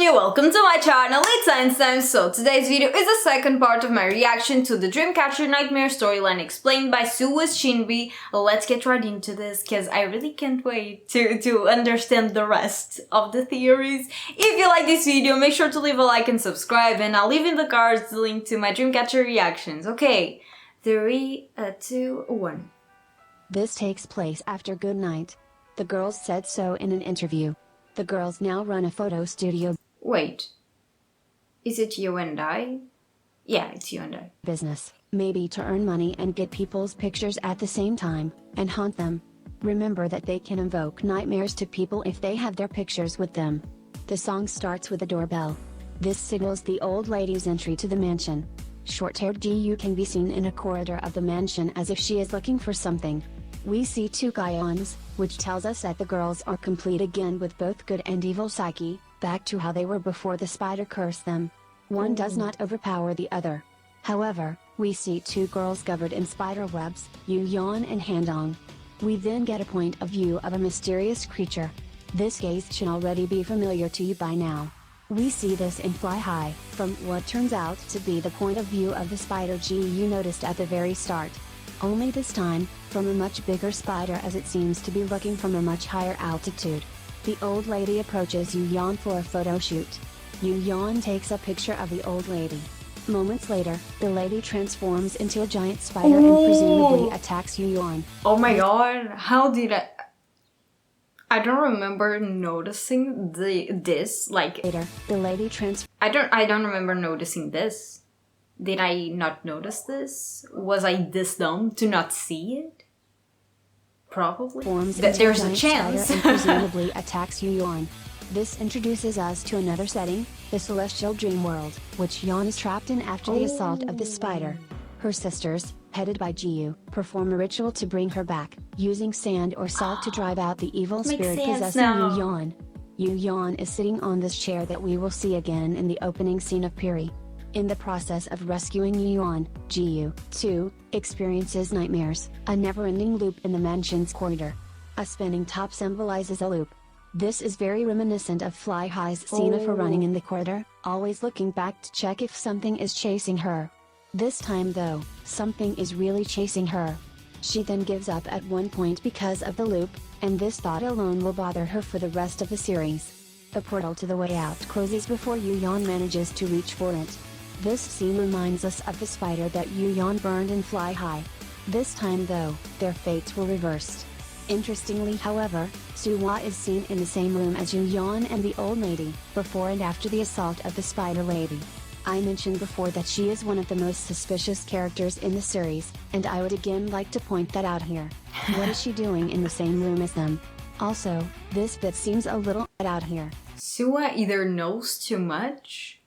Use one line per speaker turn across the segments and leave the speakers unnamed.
Insomnia, welcome to my channel, it's Einstein. So today's video is the second part of my reaction to the Dreamcatcher Nightmare storyline explained by Sua and SinB. Let's get right into this because I really can't wait to understand the rest of the theories. If you like this video, make sure to leave a like and subscribe, and I'll leave in the cards the link to my Dreamcatcher reactions. Okay, 3, 2, 1.
This takes place after Good Night. The girls said so in an interview. The girls now run a photo studio.
Wait, is it you and I? Yeah, it's you and I.
Business, maybe to earn money and get people's pictures at the same time, and haunt them. Remember that they can invoke nightmares to people if they have their pictures with them. The song starts with a doorbell. This signals the old lady's entry to the mansion. Short-haired Gu can be seen in a corridor of the mansion as if she is looking for something. We see two Gaions, which tells us that the girls are complete again with both good and evil psyche, back to how they were before the spider cursed them. One does not overpower the other. However, we see two girls covered in spider webs, Yu-Yon and Handong. We then get a point of view of a mysterious creature. This gaze should already be familiar to you by now. We see this in Fly High, from what turns out to be the point of view of the spider Gu noticed at the very start. Only this time, from a much bigger spider, as it seems to be looking from a much higher altitude. The old lady approaches Yu-Yon for a photo shoot. Yu-Yon takes a picture of the old lady. Moments later, the lady transforms into a giant spider and presumably attacks Yu-Yon.
Oh my god, how did I don't remember noticing this, like...
Later, the lady
I don't remember noticing this. Did I not notice this? Was I this dumb to not see it? Probably. There's a chance.
And presumably attacks Yu-Yon. This introduces us to another setting, the celestial dream world, which Yon is trapped in after the assault of the spider. Her sisters, headed by Jiu, perform a ritual to bring her back, using sand or salt to drive out the evil spirit possessing Yu-Yon. Yu-Yon is sitting on this chair that we will see again in the opening scene of Piri. In the process of rescuing Yu-Yon, Jiu, too, experiences nightmares, a never-ending loop in the mansion's corridor. A spinning top symbolizes a loop. This is very reminiscent of Fly High's scene of her running in the corridor, always looking back to check if something is chasing her. This time though, something is really chasing her. She then gives up at one point because of the loop, and this thought alone will bother her for the rest of the series. The portal to the way out closes before Yu-Yon manages to reach for it. This scene reminds us of the spider that Yu-Yon burned in Fly High. This time though, their fates were reversed. Interestingly however, Sua is seen in the same room as Yu-Yon and the old lady, before and after the assault of the spider lady. I mentioned before that she is one of the most suspicious characters in the series, and I would again like to point that out here. What is she doing in the same room as them? Also, this bit seems a little out here.
Sua either knows too much,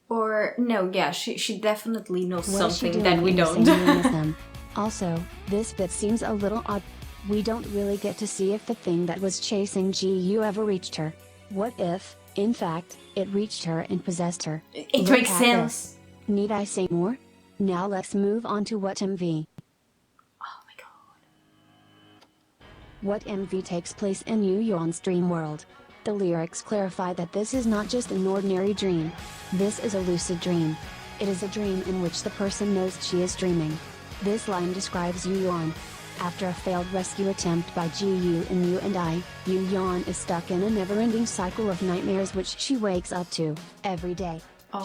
or no, yeah, she definitely knows something that we don't.
Also, this bit seems a little odd. We don't really get to see if the thing that was chasing Gu ever reached her. What if, in fact, it reached her and possessed her?
It makes sense.
Need I say more? Now let's move on to what MV.
Oh my god.
What MV takes place in Yu-Yon's dream world. The lyrics clarify that this is not just an ordinary dream. This is a lucid dream. It is a dream in which the person knows she is dreaming. This line describes Yu-Yon. After a failed rescue attempt by Jiu and You and I, Yu-Yon is stuck in a never-ending cycle of nightmares which she wakes up to, every day.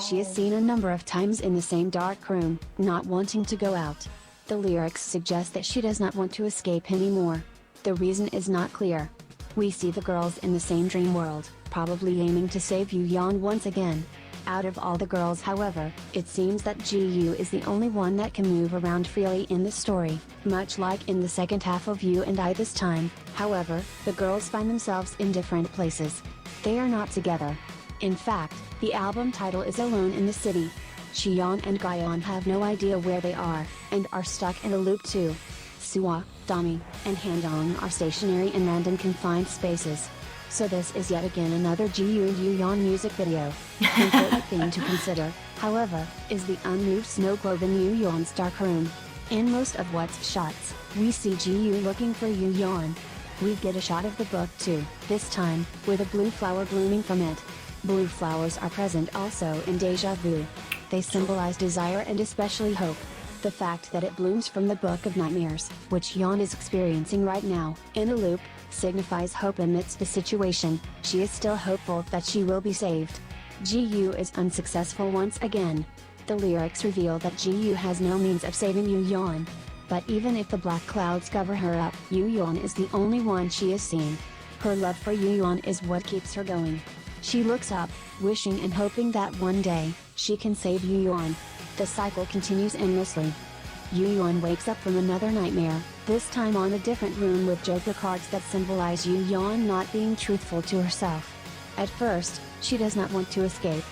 She is seen a number of times in the same dark room, not wanting to go out. The lyrics suggest that she does not want to escape anymore. The reason is not clear. We see the girls in the same dream world, probably aiming to save Yu-Yon once again. Out of all the girls however, it seems that Jiu is the only one that can move around freely in the story, much like in the second half of You and I this time. However, the girls find themselves in different places. They are not together. In fact, the album title is Alone in the City. Xion and Gaion have no idea where they are, and are stuck in a loop too. Sua, Dami, and Handong are stationary in random confined spaces. So this is yet again another Jiu Yu-Yon music video. The important thing to consider, however, is the unmoved snow globe in Yu-Yon's dark room. In most of what's shots, we see Jiu looking for Yu-Yon. We get a shot of the book too, this time, with a blue flower blooming from it. Blue flowers are present also in Deja Vu. They symbolize desire and especially hope. The fact that it blooms from the Book of Nightmares, which Yeon is experiencing right now, in a loop, signifies hope amidst the situation. She is still hopeful that she will be saved. GU is unsuccessful once again. The lyrics reveal that GU has no means of saving Yeon. But even if the black clouds cover her up, Yeon is the only one she is seeing. Her love for Yeon is what keeps her going. She looks up, wishing and hoping that one day, she can save Yeon. The cycle continues endlessly. Yeon wakes up from another nightmare, this time on a different room with Joker cards that symbolize Yeon not being truthful to herself. At first, she does not want to escape.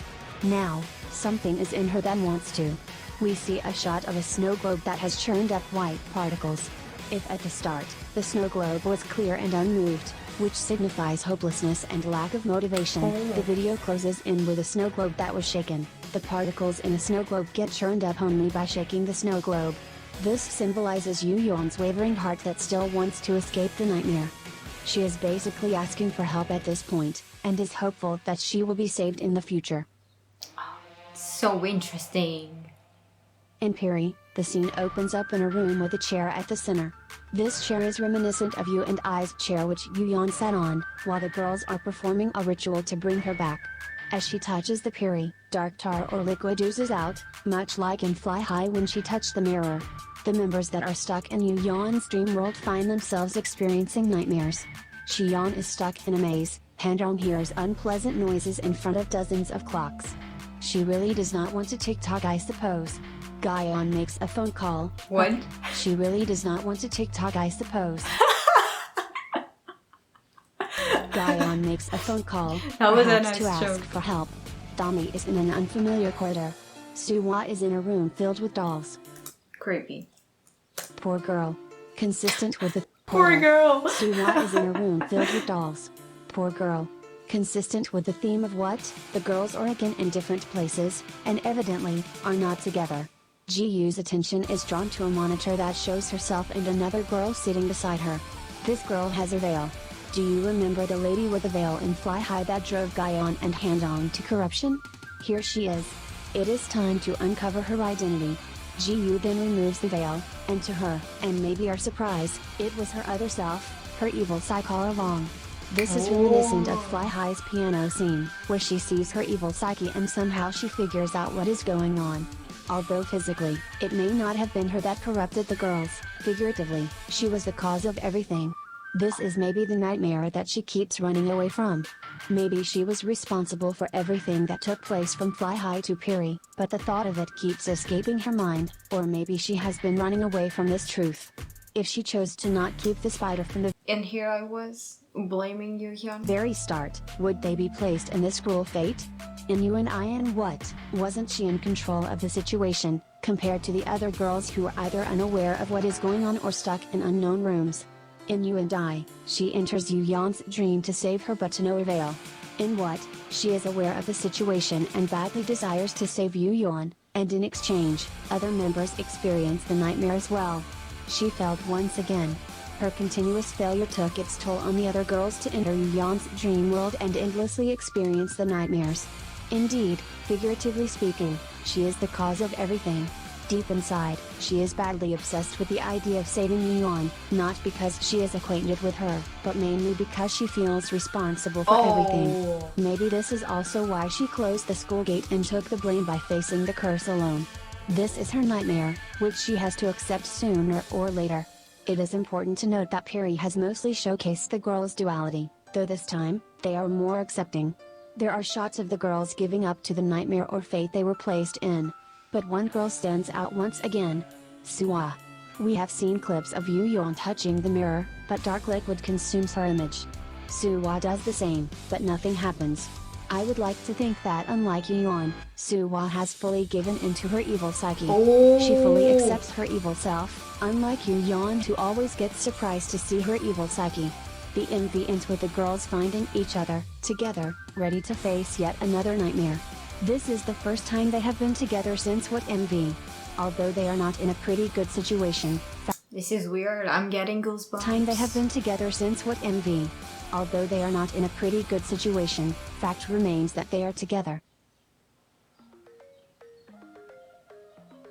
Now, something is in her that wants to. We see a shot of a snow globe that has churned up white particles. If at the start, the snow globe was clear and unmoved, which signifies hopelessness and lack of motivation, the video closes in with a snow globe that was shaken. The particles in a snow globe get churned up only by shaking the snow globe. This symbolizes Yeon's wavering heart that still wants to escape the nightmare. She is basically asking for help at this point, and is hopeful that she will be saved in the future.
So interesting.
In Piri, the scene opens up in a room with a chair at the center. This chair is reminiscent of You and I's chair which Yeon sat on, while the girls are performing a ritual to bring her back. As she touches the Piri, dark tar or liquid oozes out, much like in Fly High when she touched the mirror. The members that are stuck in Yeon's dream world find themselves experiencing nightmares. Shion is stuck in a maze, Handong hears unpleasant noises in front of dozens of clocks. She really does not want to TikTok, I suppose. Gyeon makes a phone call.
What?
She really does not want to TikTok, I suppose. Gyeon makes a phone call,
That was a
perhaps
nice
to ask
joke.
for help. Dami is in an unfamiliar corridor. Sua is in a room filled with dolls.
Creepy.
Poor girl. Consistent with the
Poor girl.
Sua is in a room filled with dolls. Poor girl. Consistent with the theme of what? The girls are again in different places, and evidently, are not together. GU's attention is drawn to a monitor that shows herself and another girl sitting beside her. This girl has a veil. Do you remember the lady with the veil in Fly High that drove Gyeon and Handong to corruption? Here she is. It is time to uncover her identity. GU then removes the veil, and to her, and maybe our surprise, it was her other self, her evil psyche all along. This is reminiscent of Fly High's piano scene, where she sees her evil psyche and somehow she figures out what is going on. Although physically, it may not have been her that corrupted the girls, figuratively, she was the cause of everything. This is maybe the nightmare that she keeps running away from. Maybe she was responsible for everything that took place from Fly High to Piri, but the thought of it keeps escaping her mind, or maybe she has been running away from this truth. If she chose to not keep the spider from the
And here I was, blaming Yuhyun.
very start, would they be placed in this cruel fate? In You and I and what, wasn't she in control of the situation, compared to the other girls who are either unaware of what is going on or stuck in unknown rooms? In You and I, she enters Yuhyun's dream to save her but to no avail. In What, she is aware of the situation and badly desires to save Yuhyun, and in exchange, other members experience the nightmare as well. She failed once again. Her continuous failure took its toll on the other girls to enter Yuhyun's dream world and endlessly experience the nightmares. Indeed, figuratively speaking, she is the cause of everything. Deep inside, she is badly obsessed with the idea of saving Yuhyun, not because she is acquainted with her, but mainly because she feels responsible for everything. Maybe this is also why she closed the school gate and took the blame by facing the curse alone. This is her nightmare, which she has to accept sooner or later. It is important to note that Piri has mostly showcased the girls' duality, though this time, they are more accepting. There are shots of the girls giving up to the nightmare or fate they were placed in. But one girl stands out once again. Sua. We have seen clips of Yuhyun touching the mirror, but dark liquid consumes her image. Sua does the same, but nothing happens. I would like to think that unlike Yuhyun, Sua has fully given into her evil psyche. She fully accepts her evil self, unlike Yuhyun who always gets surprised to see her evil psyche. The MV ends with the girls finding each other, together, ready to face yet another nightmare. This is the first time they have been together since What MV. Although they are not in a pretty good situation.
This is weird, I'm getting goosebumps.
Time they have been together since What MV. Although they are not in a pretty good situation, fact remains that they are together.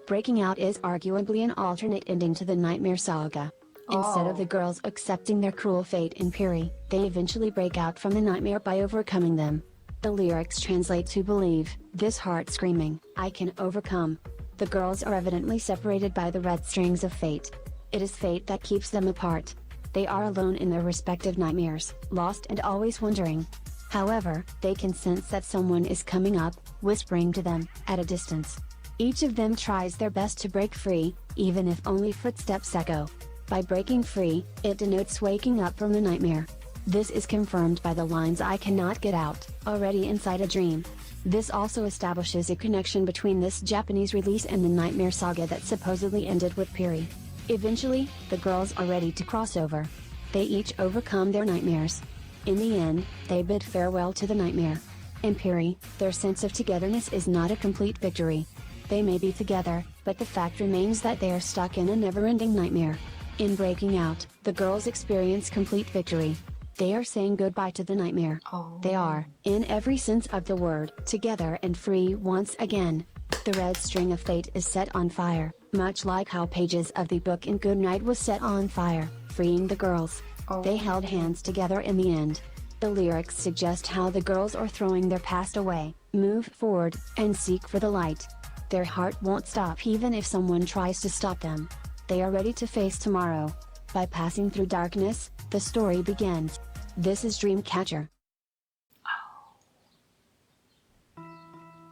Breaking out is arguably an alternate ending to the Nightmare Saga. Instead of the girls accepting their cruel fate in Piri, they eventually break out from the nightmare by overcoming them. The lyrics translate to believe, this heart screaming, I can overcome. The girls are evidently separated by the red strings of fate. It is fate that keeps them apart. They are alone in their respective nightmares, lost and always wondering. However, they can sense that someone is coming up, whispering to them, at a distance. Each of them tries their best to break free, even if only footsteps echo. By breaking free, it denotes waking up from the nightmare. This is confirmed by the lines I cannot get out, already inside a dream. This also establishes a connection between this Japanese release and the Nightmare Saga that supposedly ended with Piri. Eventually, the girls are ready to cross over. They each overcome their nightmares. In the end, they bid farewell to the nightmare. In Piri, their sense of togetherness is not a complete victory. They may be together, but the fact remains that they are stuck in a never-ending nightmare. In breaking out, the girls experience complete victory. They are saying goodbye to the nightmare. They are, in every sense of the word, together and free once again. The red string of fate is set on fire, much like how pages of the book in Good Night was set on fire, freeing the girls. They held hands together in the end. The lyrics suggest how the girls are throwing their past away, move forward, and seek for the light. Their heart won't stop even if someone tries to stop them. They are ready to face tomorrow. By passing through darkness, the story begins. This is Dreamcatcher.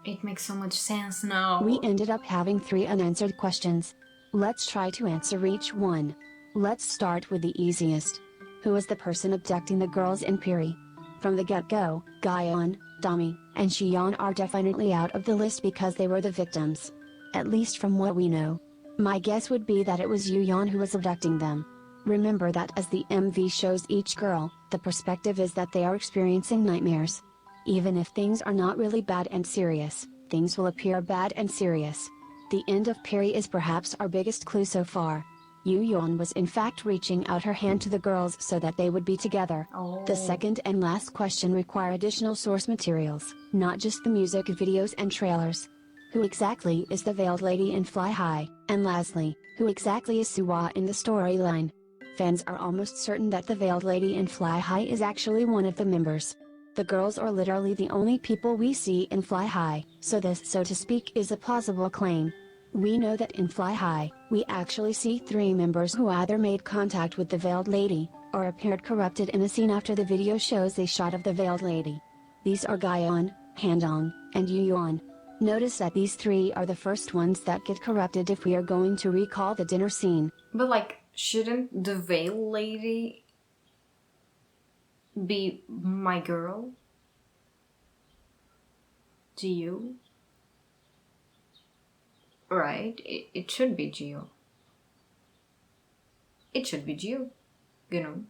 It makes so much sense now.
We ended up having 3 unanswered questions. Let's try to answer each one. Let's start with the easiest. Who is the person abducting the girls in Piri? From the get-go, Gaon, Dami, and Shion are definitely out of the list because they were the victims. At least from what we know. My guess would be that it was Yuyeon who was abducting them. Remember that as the MV shows each girl, the perspective is that they are experiencing nightmares. Even if things are not really bad and serious, things will appear bad and serious. The end of Piri is perhaps our biggest clue so far. Yuyeon was in fact reaching out her hand to the girls so that they would be together. The second and last question require additional source materials, not just the music videos and trailers. Who exactly is the Veiled Lady in Fly High? And lastly, who exactly is Sua in the storyline? Fans are almost certain that the Veiled Lady in Fly High is actually one of the members. The girls are literally the only people we see in Fly High, so this, so to speak, is a plausible claim. We know that in Fly High, we actually see 3 members who either made contact with the Veiled Lady, or appeared corrupted in a scene after the video shows a shot of the Veiled Lady. These are Gaon, Handong, and Yuyeon. Notice that these 3 are the first ones that get corrupted if we are going to recall the dinner scene.
But like, shouldn't the Veiled Lady be my girl? Do you? Right, it should be Gio. It should be Gio, you know.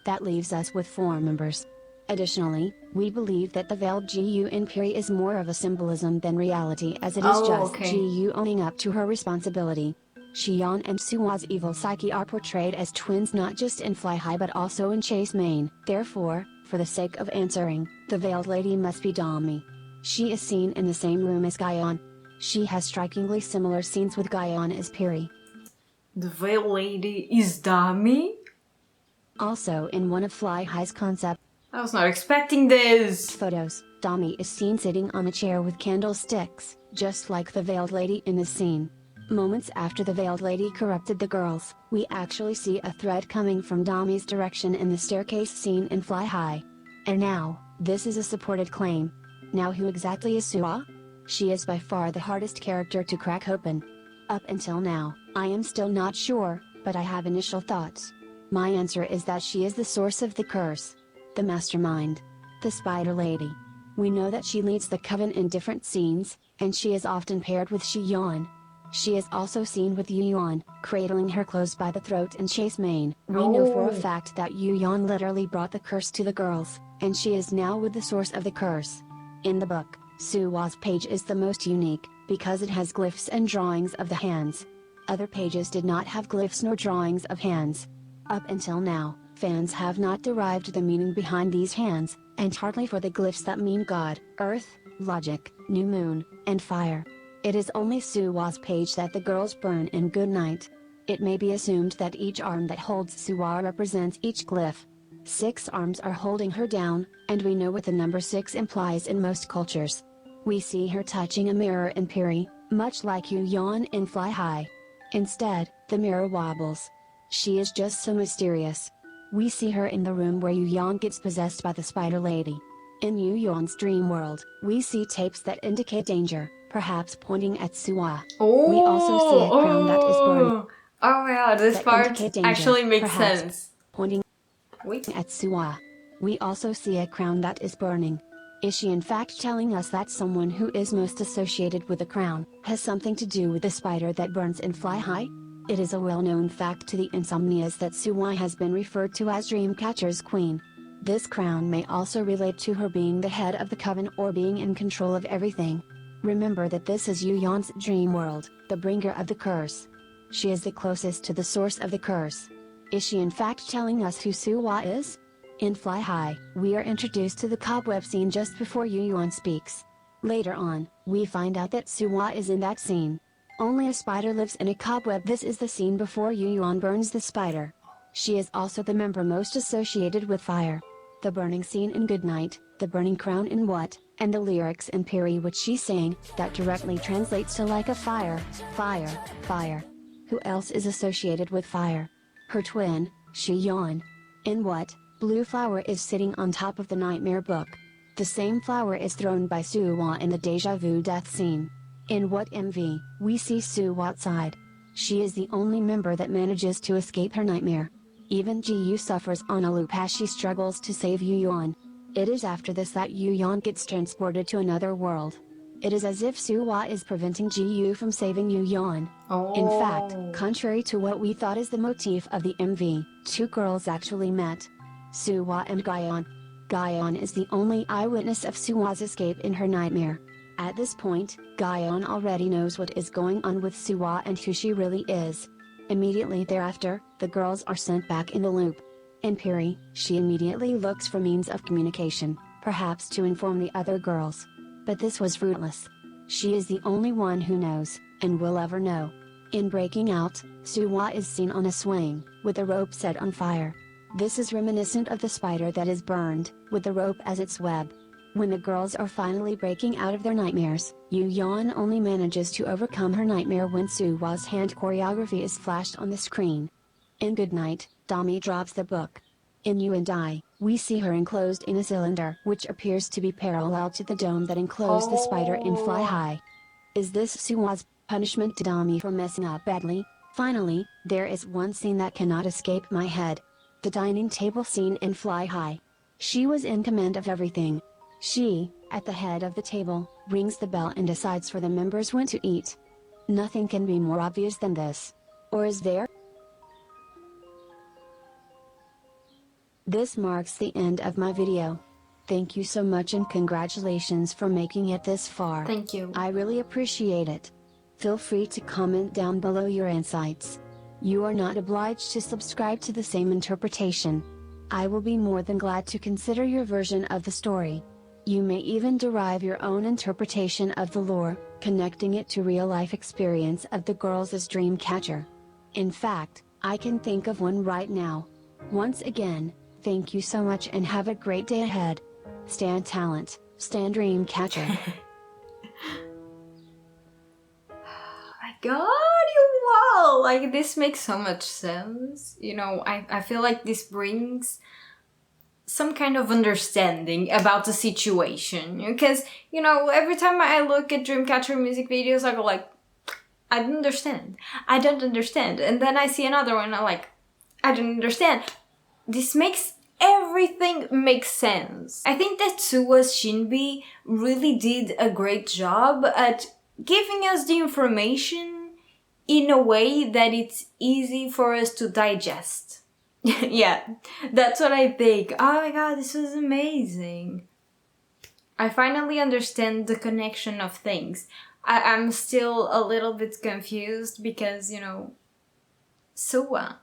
That leaves us with 4 members. Additionally, we believe that the veiled GU in Piri is more of a symbolism than reality, as it is GU owning up to her responsibility. Shion and Sua's evil psyche are portrayed as twins not just in Fly High but also in Chase Main. Therefore, for the sake of answering, the Veiled Lady must be Dami. She is seen in the same room as Gaon. She has strikingly similar scenes with Gaon as Piri.
The Veiled Lady is Dami?
Also in one of Fly High's concept
I was not expecting this!
photos, Dami is seen sitting on a chair with candlesticks, just like the Veiled Lady in this scene. Moments after the Veiled Lady corrupted the girls, we actually see a thread coming from Dami's direction in the staircase scene in Fly High. And now, this is a supported claim. Now who exactly is Sua? She is by far the hardest character to crack open. Up until now, I am still not sure, but I have initial thoughts. My answer is that she is the source of the curse. The mastermind. The Spider Lady. We know that she leads the coven in different scenes, and she is often paired with Shion. She is also seen with Yuyeon, cradling her close by the throat in Chase Main. We know for a fact that Yuyeon literally brought the curse to the girls, and she is now with the source of the curse. In the book, Sua's page is the most unique, because it has glyphs and drawings of the hands. Other pages did not have glyphs nor drawings of hands. Up until now, fans have not derived the meaning behind these hands, and hardly for the glyphs that mean God, Earth, Logic, New Moon, and Fire. It is only Sua's page that the girls burn in Good Night. It may be assumed that each arm that holds Sua represents each glyph. 6 arms are holding her down, and we know what the number 6 implies in most cultures. We see her touching a mirror in Piri, much like Yu Yan in Fly High. Instead, the mirror wobbles. She is just so mysterious. We see her in the room where Yu Yan gets possessed by the Spider Lady. In Yu Yan's dream world, we see tapes that indicate danger, perhaps pointing at Sua.
Oh,
We also see a crown that is burning.
Oh my god, this
that
part
indicate danger,
actually makes
perhaps
sense.
Pointing
Wait.
at Sua. We also see a crown that is burning. Is she in fact telling us that someone who is most associated with the crown has something to do with the spider that burns in Fly High? It is a well-known fact to the Insomnias that Sua has been referred to as Dreamcatcher's queen. This crown may also relate to her being the head of the coven or being in control of everything. Remember that this is Yu Yan's dream world, the bringer of the curse. She is the closest to the source of the curse. Is she in fact telling us who Sua is? In Fly High, we are introduced to the cobweb scene just before Yu Yan speaks. Later on, we find out that Sua is in that scene. Only a spider lives in a cobweb. This is the scene before Yu Yan burns the spider. She is also the member most associated with fire. The burning scene in Good Night, the burning crown in What, and the lyrics in Piri which she sang, that directly translates to like a fire, fire, fire. Who else is associated with fire? Her twin, Shi Yan. In What, blue flower is sitting on top of the nightmare book. The same flower is thrown by Sua in the deja vu death scene. In What MV, we see Sue outside. She is the only member that manages to escape her nightmare. Even Ji-Yu suffers on a loop as she struggles to save Yu Yan. It is after this that Yu Yan gets transported to another world. It is as if Sua is preventing Ji-Yu from saving Yu Yan. In fact, contrary to what we thought is the motif of the MV, 2 girls actually met. Sua and Gyan. Gyan is the only eyewitness of Sua's escape in her nightmare. At this point, Gyan already knows what is going on with Sua and who she really is. Immediately thereafter, the girls are sent back in the loop. In Piri, she immediately looks for means of communication, perhaps to inform the other girls. But this was fruitless. She is the only one who knows, and will ever know. In Breaking Out, Sua is seen on a swing, with a rope set on fire. This is reminiscent of the spider that is burned, with the rope as its web. When the girls are finally breaking out of their nightmares, Yu Yan only manages to overcome her nightmare when Sua's hand choreography is flashed on the screen. In Good Night, Dami drops the book. In You and I, we see her enclosed in a cylinder which appears to be parallel to the dome that enclosed the spider in Fly High. Is this Sua's punishment to Dami for messing up badly? Finally, there is one scene that cannot escape my head. The dining table scene in Fly High. She was in command of everything. She, at the head of the table, rings the bell and decides for the members when to eat. Nothing can be more obvious than this. Or is there? This marks the end of my video. Thank you so much and congratulations for making it this far.
Thank you.
I really appreciate it. Feel free to comment down below your insights. You are not obliged to subscribe to the same interpretation. I will be more than glad to consider your version of the story. You may even derive your own interpretation of the lore, connecting it to real-life experience of the girls as Dreamcatcher. In fact, I can think of one right now. Once again, thank you so much and have a great day ahead. Stan Talent, Stan Dreamcatcher.
My god, you wow! Like, this makes so much sense. You know, I feel like this brings some kind of understanding about the situation. Because, you know, every time I look at Dreamcatcher music videos, I go like, I don't understand. I don't understand. And then I see another one, I'm like, I don't understand. This makes everything make sense. I think that Sua's SinB really did a great job at giving us the information in a way that it's easy for us to digest. Yeah, that's what I think. Oh my god, this was amazing. I finally understand the connection of things. I'm still a little bit confused because, you know, Sua,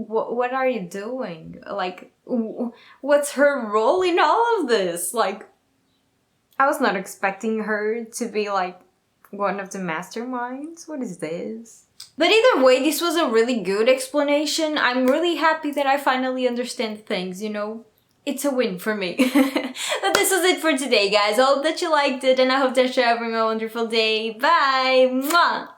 what are you doing? Like, what's her role in all of this? Like, I was not expecting her to be like one of the masterminds. What is this? But either way, this was a really good explanation. I'm really happy that I finally understand things, you know? It's a win for me. But this was it for today, guys. I hope that you liked it, and I hope that you're having a wonderful day. Bye! Mwah!